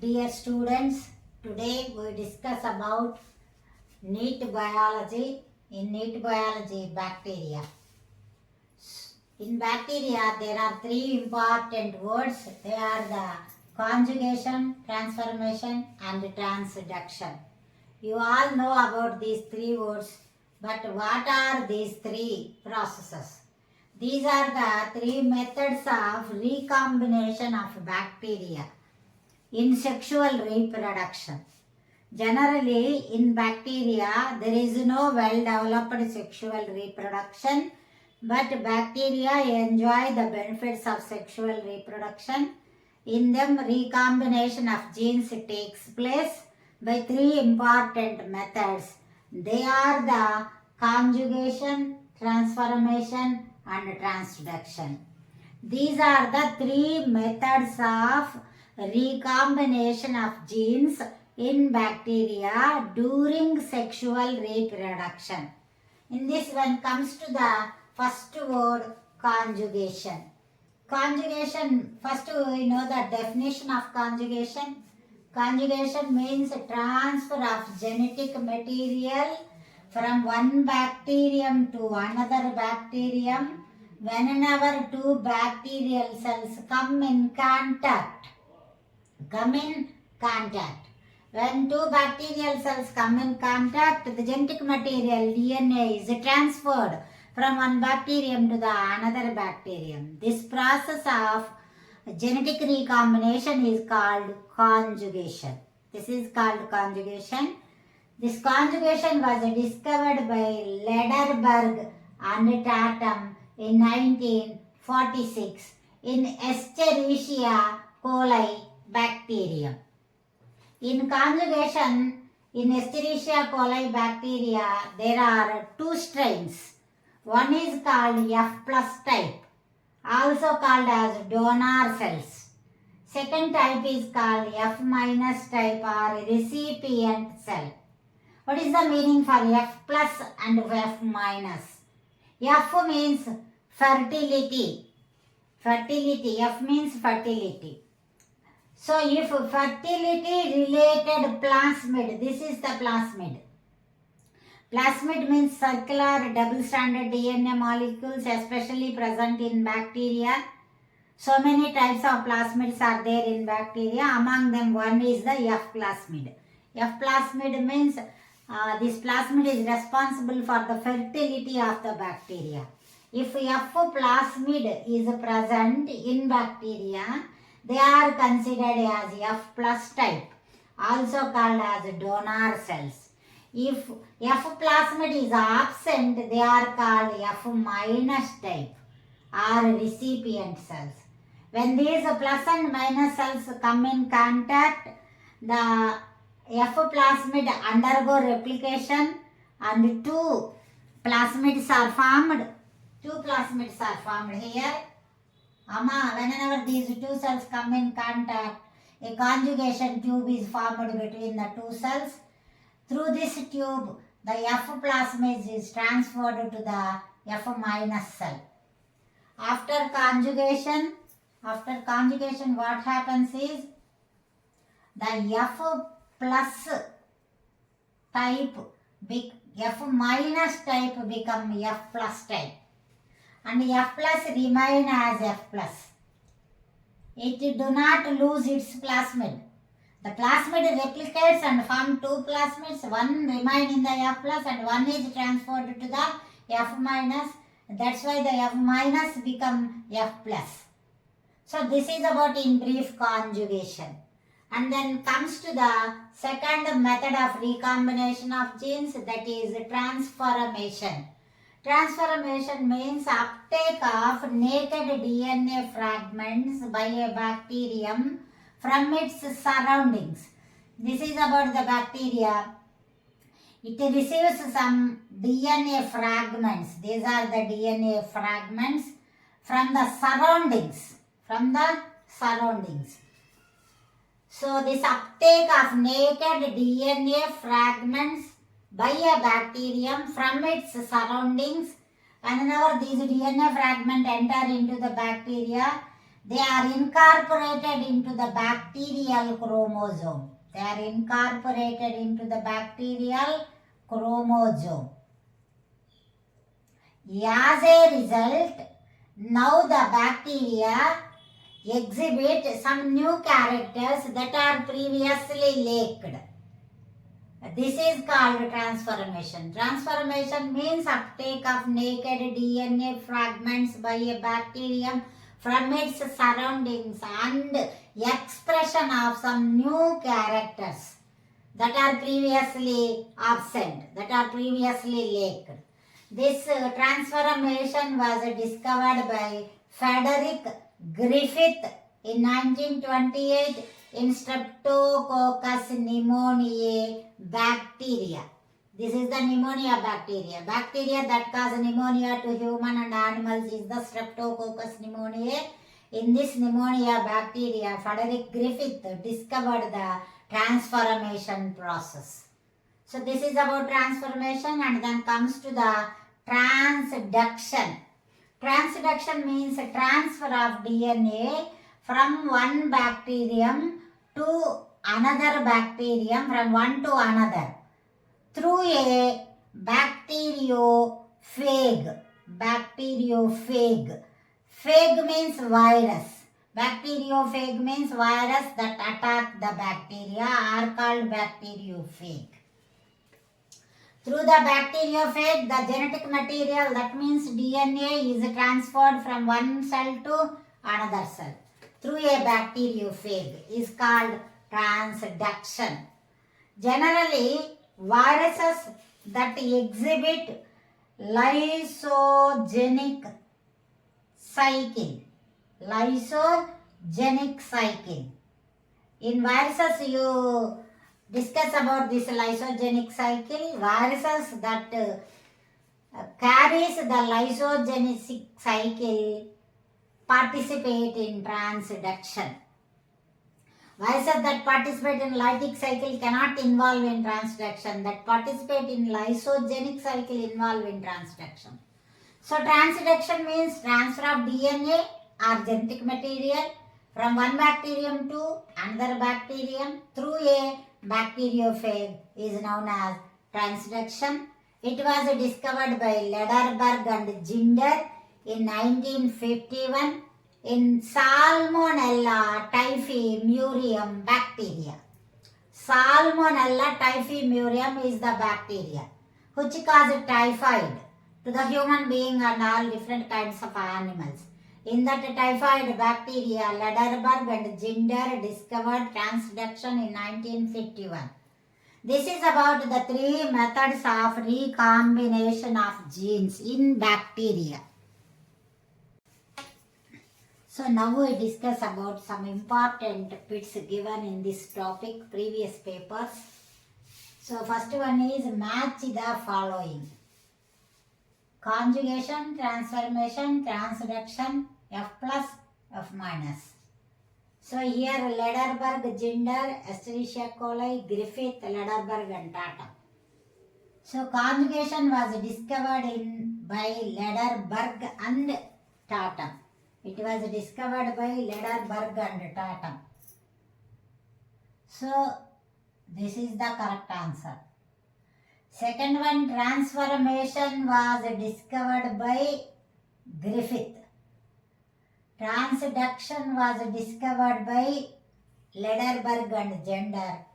Dear students, today we discuss about Neet Biology in Neet Biology-Bacteria. In bacteria, there are three important words. They are the conjugation, transformation and transduction. You all know about these three words, but what are these three processes? These are the three methods of recombination of bacteria in sexual reproduction. Generally, in bacteria, there is no well-developed sexual reproduction, but bacteria enjoy the benefits of sexual reproduction. In them, recombination of genes takes place by three important methods. They are the conjugation, transformation, and transduction. These are the three methods of recombination of genes in bacteria during sexual reproduction. In this one comes to the first word, conjugation. Conjugation, first we know the definition of conjugation. Conjugation means transfer of genetic material from one bacterium to another bacterium whenever two bacterial cells come in contact. When two bacterial cells come in contact, the genetic material DNA is transferred from one bacterium to the another bacterium. This process of genetic recombination is called conjugation. This is called conjugation. This conjugation was discovered by Lederberg and Tatum in 1946 in Escherichia coli bacterium. In conjugation, in Escherichia coli bacteria, there are two strains. One is called F plus type, also called as donor cells. Second type is called F minus type or recipient cell. What is the meaning for F plus and F minus? F means fertility. F means fertility. So if fertility related plasmid, this is the plasmid. Plasmid means circular double-stranded DNA molecules, especially present in bacteria. So many types of plasmids are there in bacteria. Among them, one is the F plasmid. F plasmid means this plasmid is responsible for the fertility of the bacteria. If F plasmid is present in bacteria, they are considered as F plus type, also called as donor cells. If F plasmid is absent, they are called F minus type or recipient cells. When these plus and minus cells come in contact, the F plasmid undergo replication and two plasmids are formed. Here. Whenever these two cells come in contact, a conjugation tube is formed between the two cells. Through this tube, the F plasmid is transferred to the F minus cell. After conjugation, what happens is the F plus type, F minus type become F plus type, and F plus remain as F plus. It do not lose its plasmid. The plasmid replicates and form two plasmids. One remain in the F plus and one is transferred to the F minus. That's why the F minus become F plus. So this is about in brief conjugation. And then comes to the second method of recombination of genes, that is transformation. Transformation means uptake of naked DNA fragments by a bacterium from its surroundings. This is about the bacteria. It receives some DNA fragments. These are the DNA fragments from the surroundings. So this uptake of naked DNA fragments by a bacterium from its surroundings, whenever these DNA fragments enter into the bacteria, They are incorporated into the bacterial chromosome. They are incorporated into the bacterial chromosome. As a result, now the bacteria exhibit some new characters that are previously lacked. This is called transformation. Transformation means uptake of naked DNA fragments by a bacterium from its surroundings and expression of some new characters that are previously absent, that are previously lacked. This transformation was discovered by Frederick Griffith in 1928 in Streptococcus pneumoniae bacteria. This is the pneumonia bacteria. Bacteria that cause pneumonia to human and animals is the Streptococcus pneumoniae. In this pneumonia bacteria, Frederick Griffith discovered the transformation process. So this is about transformation, and then comes to the transduction. Transduction means a transfer of DNA from one bacterium to another bacterium, from one to another, through a bacteriophage. Bacteriophage. Phage means virus. Bacteriophage means virus that attack the bacteria are called bacteriophage. Through the bacteriophage, the genetic material, that means DNA, is transferred from one cell to another cell. Through a bacteriophage is called transduction. Generally, viruses that exhibit lysogenic cycle. Lysogenic cycle. In viruses, you discuss about this lysogenic cycle. Viruses that carries the lysogenic cycle participate in transduction. Viruses that participate in lytic cycle cannot involve in transduction. That participate in lysogenic cycle involve in transduction. So transduction means transfer of DNA or genetic material from one bacterium to another bacterium through a bacteriophage is known as transduction. It was discovered by Lederberg and Ginder in 1951 in Salmonella typhimurium bacteria. Salmonella typhimurium is the bacteria which causes typhoid to the human being and all different kinds of animals. In that typhoid bacteria, Lederberg and Ginder discovered transduction in 1951. This is about the three methods of recombination of genes in bacteria. So now we discuss about some important bits given in this topic, previous papers. So first one is match the following: conjugation, transformation, transduction, F plus, F minus. So here Lederberg, Ginder, Escherichia coli, Griffith, Lederberg and Tata. So conjugation was discovered by Lederberg and Tata. It was discovered by Lederberg and Tata. So this is the correct answer. Second one, transformation was discovered by Griffith. Transduction was discovered by Lederberg and Ginder.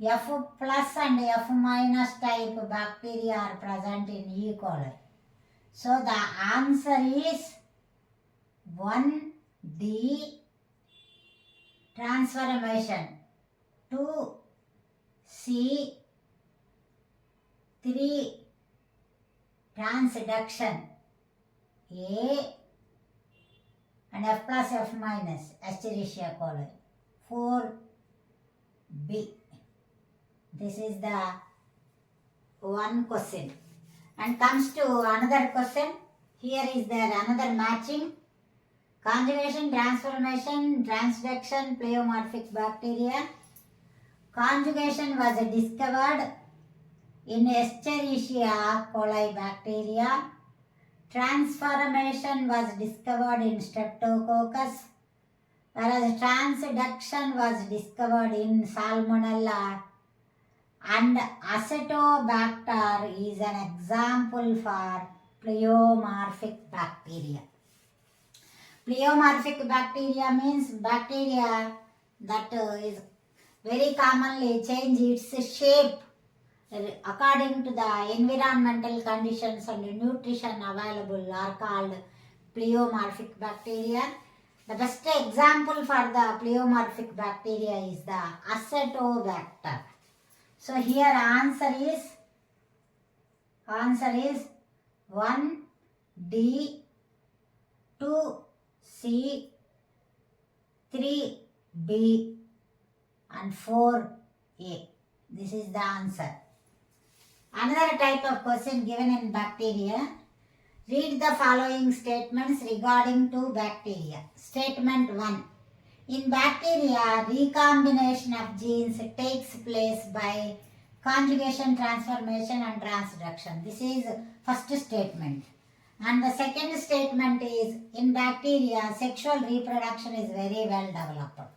F plus and F minus type bacteria are present in E. coli. So the answer is 1D, transformation, 2C, 3 transduction, A and F plus F minus, Escherichia coli, 4B. This is the one question. And comes to another question. Here is there another matching. Conjugation, transformation, transduction, pleomorphic bacteria. Conjugation was discovered in Escherichia coli bacteria. Transformation was discovered in Streptococcus. whereas transduction was discovered in Salmonella, and Acetobacter is an example for pleomorphic bacteria. Pleomorphic bacteria means bacteria that is very commonly change its shape according to the environmental conditions and nutrition available are called pleomorphic bacteria. The best example for the pleomorphic bacteria is the Acetobacter. So here answer is 1D, 2C, 3B and 4A. This is the answer. Another type of question given in bacteria. Read the following statements regarding to bacteria. Statement 1. In bacteria, recombination of genes takes place by conjugation, transformation and transduction. This is first statement. And the second statement is, in bacteria, sexual reproduction is very well developed.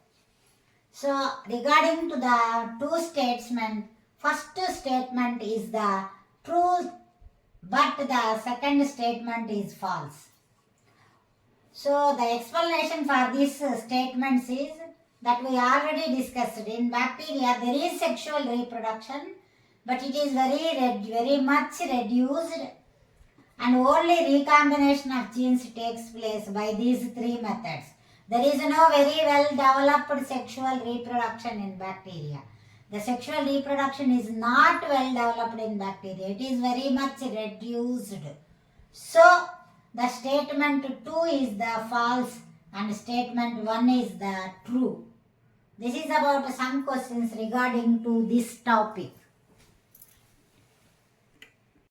So, regarding to the two statements, first statement is the truth, but the second statement is false. So, the explanation for these statements is that we already discussed. In bacteria, there is sexual reproduction, but it is very much reduced, and only recombination of genes takes place by these three methods. There is no very well developed sexual reproduction in bacteria. The sexual reproduction is not well developed in bacteria. It is very much reduced. So, the statement 2 is the false and statement 1 is the true. This is about some questions regarding to this topic.